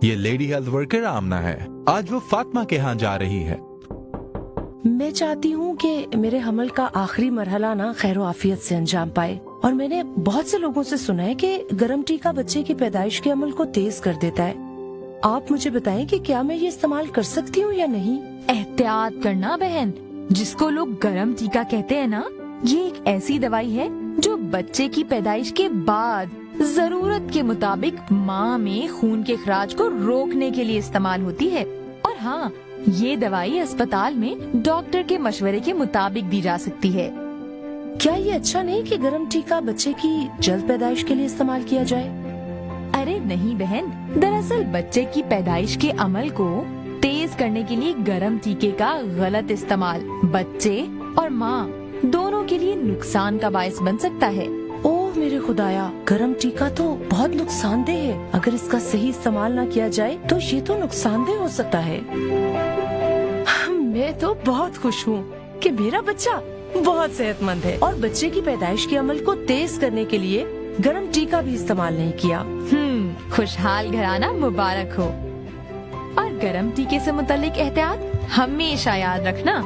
یہ lady health worker Amna ہے. آج وہ فاطمہ کے ہاں جا رہی ہے. میں چاہتی ہوں کہ میرے حمل کا آخری مرحلہ نا خیر و عافیت سے انجام پائے، اور میں نے بہت سے لوگوں سے سنا ہے کہ گرم ٹیکا بچے کی پیدائش کے عمل کو تیز کر دیتا ہے. آپ مجھے بتائیں کہ کیا میں یہ استعمال کر سکتی ہوں یا نہیں؟ احتیاط کرنا بہن، جس کو لوگ گرم ٹیکا کہتے ہیں نا، یہ ایک ایسی دوائی ہے جو بچے کی پیدائش کے بعد ضرورت کے مطابق ماں میں خون کے اخراج کو روکنے کے لیے استعمال ہوتی ہے. اور ہاں، یہ دوائی اسپتال میں ڈاکٹر کے مشورے کے مطابق دی جا سکتی ہے. کیا یہ اچھا نہیں کہ گرم ٹیکا بچے کی جلد پیدائش کے لیے استعمال کیا جائے؟ ارے نہیں بہن، دراصل بچے کی پیدائش کے عمل کو تیز کرنے کے لیے گرم ٹیکے کا غلط استعمال بچے اور ماں دونوں کے لیے نقصان کا باعث بن سکتا ہے. اوہ میرے خدایا، گرم ٹیکا تو بہت نقصان دہ ہے. اگر اس کا صحیح استعمال نہ کیا جائے تو یہ تو نقصان دہ ہو سکتا ہے. میں تو بہت خوش ہوں کہ میرا بچہ بہت صحت مند ہے اور بچے کی پیدائش کے عمل کو تیز کرنے کے لیے گرم ٹیکا بھی استعمال نہیں کیا. خوشحال گھرانہ مبارک ہو. اور گرم ٹیکے سے متعلق احتیاط ہمیشہ یاد رکھنا.